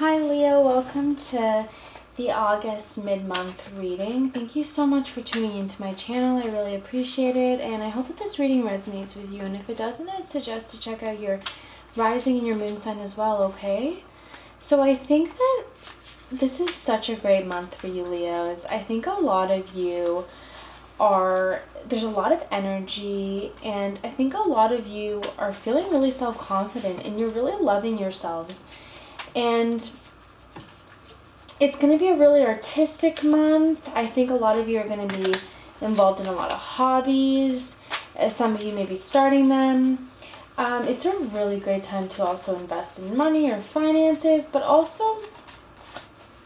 Hi Leo, welcome to the August mid-month reading. Thank you so much for tuning into my channel. I really appreciate it, and I hope that this reading resonates with you. And if it doesn't, I'd suggest to check out your rising and your moon sign as well, okay? So I think that this is such a great month for you, Leos. I think a lot of you there's a lot of energy, and I think a lot of you are feeling really self-confident and you're really loving yourselves. And it's going to be a really artistic month. I think a lot of you are going to be involved in a lot of hobbies. Some of you may be starting them. It's a really great time to also invest in money or finances, but also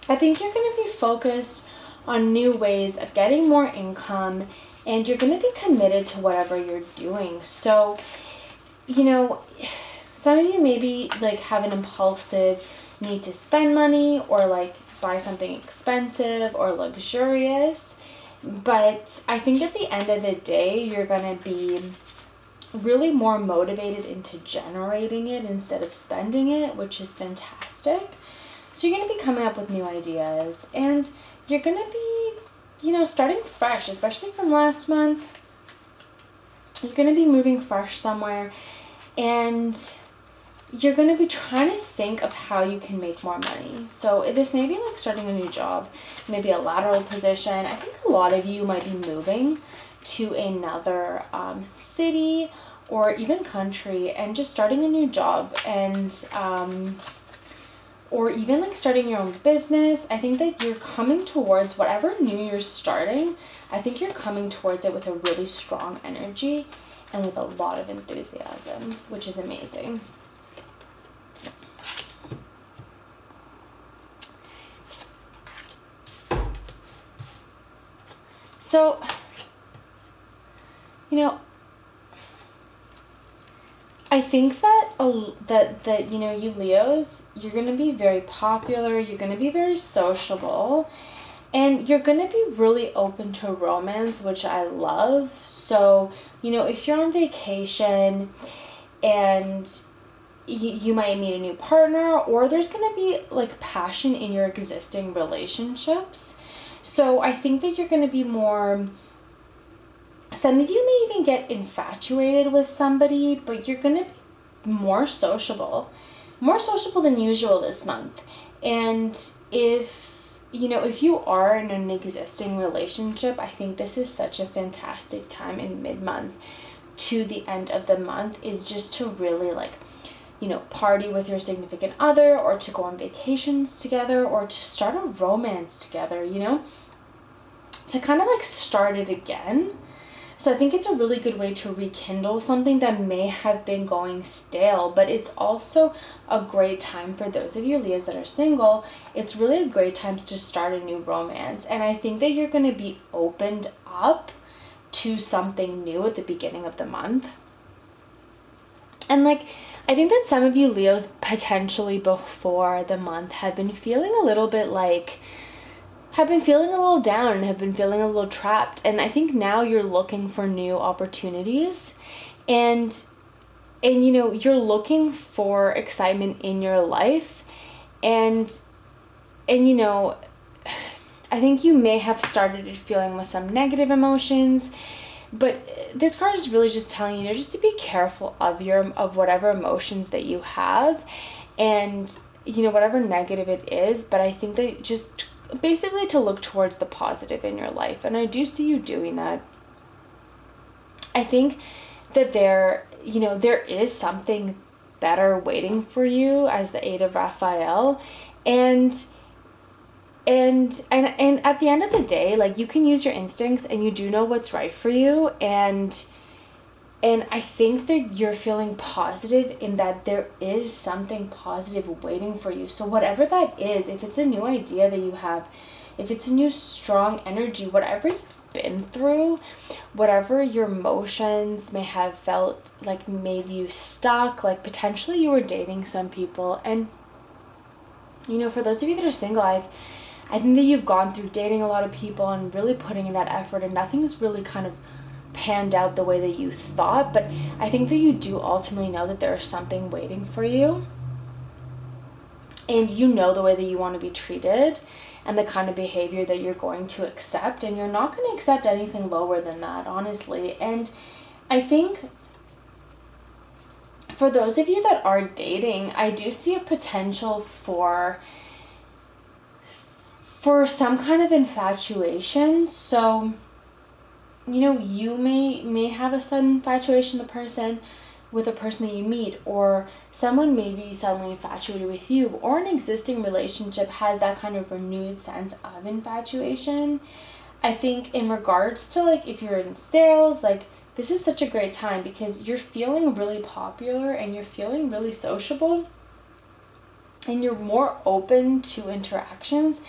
I think you're going to be focused on new ways of getting more income, and you're going to be committed to whatever you're doing. So, some of you maybe have an impulsive need to spend money or buy something expensive or luxurious. But I think at the end of the day, you're going to be really more motivated into generating it instead of spending it, which is fantastic. So you're going to be coming up with new ideas, and you're going to be, starting fresh, especially from last month. You're going to be moving fresh somewhere, and you're going to be trying to think of how you can make more money. So this may be like starting a new job, maybe a lateral position. I think a lot of you might be moving to another city or even country and just starting a new job, and or even starting your own business. I think that you're coming towards whatever new you're starting. I think you're coming towards it with a really strong energy and with a lot of enthusiasm, which is amazing. So, I think that you Leos, you're going to be very popular, you're going to be very sociable, and you're going to be really open to romance, which I love. So, if you're on vacation and you might meet a new partner, or there's going to be passion in your existing relationships. So I think that you're going to be more, some of you may even get infatuated with somebody, but you're going to be more sociable than usual this month. And if you are in an existing relationship, I think this is such a fantastic time in mid-month to the end of the month, is just to really party with your significant other, or to go on vacations together, or to start a romance together, to kind of start it again. So I think it's a really good way to rekindle something that may have been going stale, but it's also a great time for those of you Leos that are single. It's really a great time to start a new romance, and I think that you're going to be opened up to something new at the beginning of the month. And I think that some of you Leos potentially before the month have been feeling a little bit have been feeling a little down and have been feeling a little trapped. And I think now you're looking for new opportunities, and you're looking for excitement in your life. And I think you may have started feeling with some negative emotions, but this card is really just telling you just to be careful of whatever emotions that you have, and whatever negative it is. But I think that just basically to look towards the positive in your life, and I do see you doing that. I think that there is something better waiting for you as the Eight of Raphael, and at the end of the day, you can use your instincts, and you do know what's right for you, and I think that you're feeling positive in that there is something positive waiting for you. So whatever that is, if it's a new idea that you have, if it's a new strong energy, whatever you've been through, whatever your emotions may have felt made you stuck, potentially you were dating some people, and for those of you that are single, I think that you've gone through dating a lot of people and really putting in that effort, and nothing's really kind of panned out the way that you thought. But I think that you do ultimately know that there is something waiting for you. and you know the way that you want to be treated and the kind of behavior that you're going to accept, and you're not going to accept anything lower than that, honestly. And I think for those of you that are dating, I do see a potential for some kind of infatuation. So, you know, you may have a sudden infatuation with a person that you meet, or someone may be suddenly infatuated with you, or an existing relationship has that kind of renewed sense of infatuation. I think in regards to, like, if you're in sales, like, this is such a great time because you're feeling really popular and you're feeling really sociable and you're more open to interactions.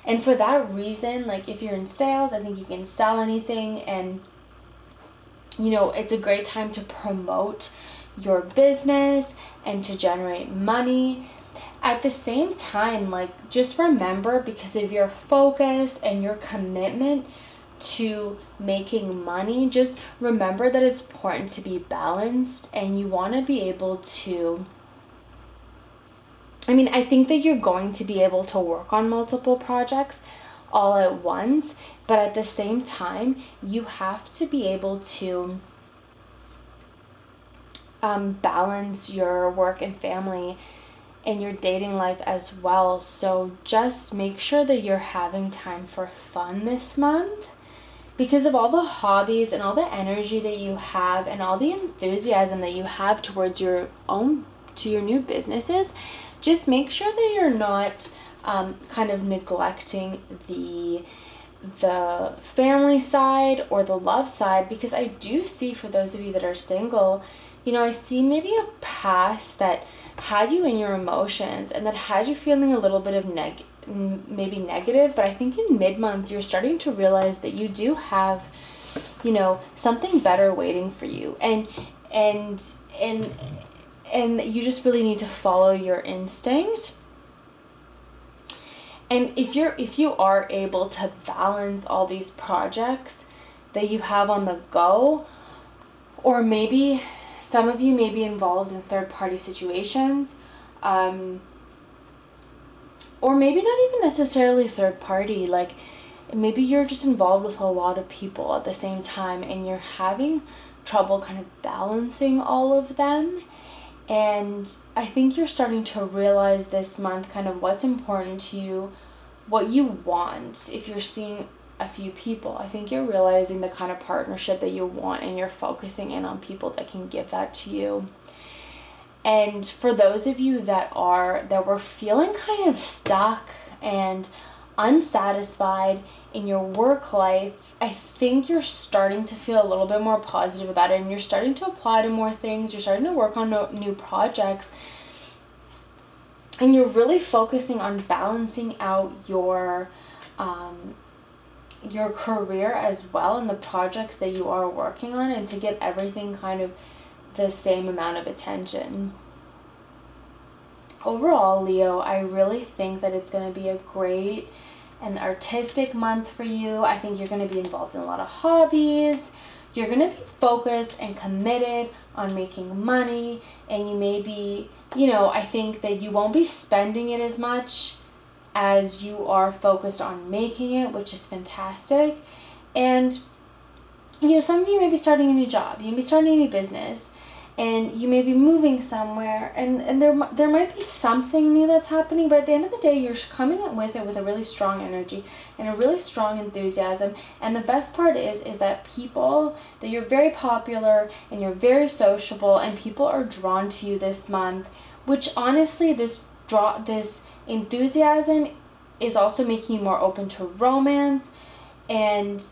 And for that reason, like, if you're in sales, I think you can sell anything, and, you know, it's a great time to promote your business and to generate money. At the same time, like, just remember, because of your focus and your commitment to making money, just remember that it's important to be balanced, and you want to be able to, I mean, I think that you're going to be able to work on multiple projects all at once, but at the same time, you have to be able to balance your work and family and your dating life as well. So just make sure that you're having time for fun this month, because of all the hobbies and all the energy that you have and all the enthusiasm that you have towards your new businesses. Just make sure that you're not kind of neglecting the family side or the love side, because I do see, for those of you that are single, you know, I see maybe a past that had you in your emotions and that had you feeling a little bit of maybe negative. But I think in mid-month you're starting to realize that you do have, you know, something better waiting for you, and you just really need to follow your instinct. And if you are able to balance all these projects that you have on the go, or maybe some of you may be involved in third-party situations, or maybe not even necessarily third-party, like maybe you're just involved with a lot of people at the same time and you're having trouble kind of balancing all of them. And I think you're starting to realize this month kind of what's important to you, what you want. If you're seeing a few people, I think you're realizing the kind of partnership that you want, and you're focusing in on people that can give that to you. And for those of you that were feeling kind of stuck and unsatisfied in your work life, I think you're starting to feel a little bit more positive about it, and you're starting to apply to more things. You're starting to work on new projects, and you're really focusing on balancing out your career as well, and the projects that you are working on, and to get everything kind of the same amount of attention. Overall, Leo, I really think that it's going to be a great and artistic month for you. I think you're going to be involved in a lot of hobbies. You're going to be focused and committed on making money, and you may be, you know, I think that you won't be spending it as much as you are focused on making it, which is fantastic. And, you know, some of you may be starting a new job, you may be starting a new business, and you may be moving somewhere, and there might be something new that's happening, but at the end of the day, you're coming in with it with a really strong energy and a really strong enthusiasm. And the best part is that you're very popular and you're very sociable, and people are drawn to you this month, which honestly, this enthusiasm is also making you more open to romance, and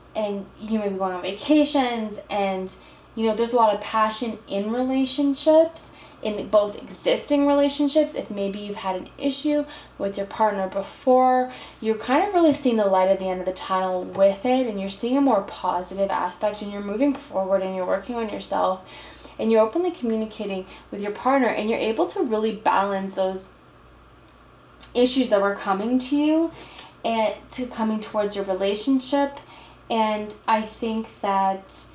you may be going on vacations, and, you know, there's a lot of passion in relationships, in both existing relationships. If maybe you've had an issue with your partner before, you're kind of really seeing the light at the end of the tunnel with it, and you're seeing a more positive aspect, and you're moving forward, and you're working on yourself, and you're openly communicating with your partner, and you're able to really balance those issues that were coming to you and to coming towards your relationship. And I think that,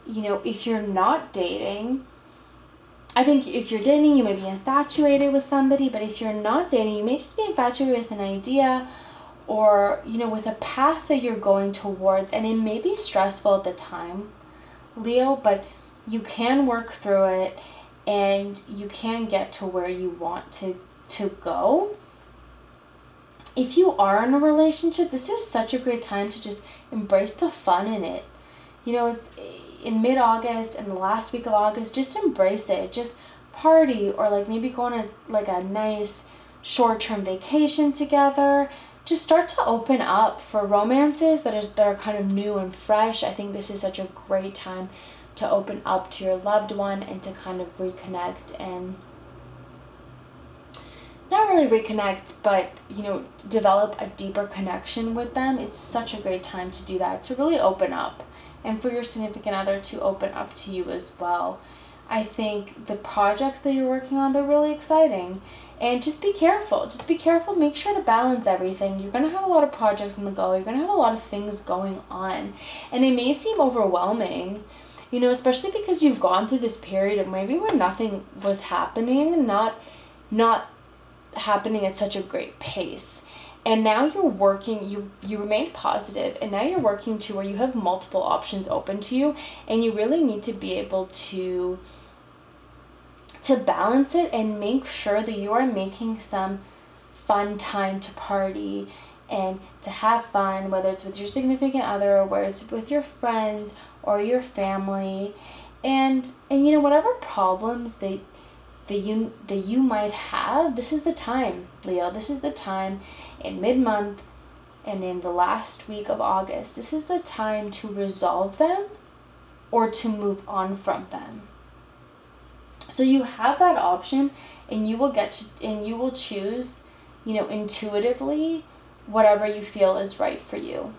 you know, if you're not dating, I think if you're dating, you may be infatuated with somebody, but if you're not dating, you may just be infatuated with an idea or, you know, with a path that you're going towards, and it may be stressful at the time, Leo, but you can work through it and you can get to where you want to go. If you are in a relationship, this is such a great time to just embrace the fun in it. You know, in mid-August and the last week of August, just embrace it. Just party, or like maybe go on a nice short-term vacation together. Just start to open up for romances that are kind of new and fresh. I think this is such a great time to open up to your loved one and to kind of reconnect, and not really reconnect, but, you know, develop a deeper connection with them. It's such a great time to do that, to really open up, and for your significant other to open up to you as well. I think the projects that you're working on, they're really exciting. And just be careful. Just be careful. Make sure to balance everything. You're going to have a lot of projects on the go. You're going to have a lot of things going on. And it may seem overwhelming, you know, especially because you've gone through this period of maybe where nothing was happening, not happening at such a great pace. And now you're working, you remained positive, and now you're working to where you have multiple options open to you, and you really need to be able to balance it and make sure that you are making some fun time to party and to have fun, whether it's with your significant other or whether it's with your friends or your family. And you know, whatever problems that you might have, this is the time, Leo. This is the time in mid-month and in the last week of August. This is the time to resolve them or to move on from them. So you have that option, and you will choose, you know, intuitively whatever you feel is right for you.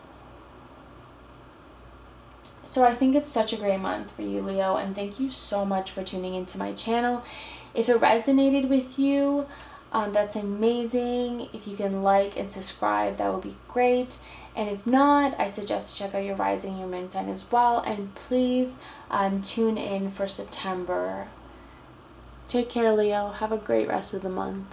So I think it's such a great month for you, Leo, and thank you so much for tuning into my channel. If it resonated with you, that's amazing. If you can like and subscribe, that would be great. And if not, I suggest to check out your rising and your moon sign as well. And please tune in for September. Take care, Leo. Have a great rest of the month.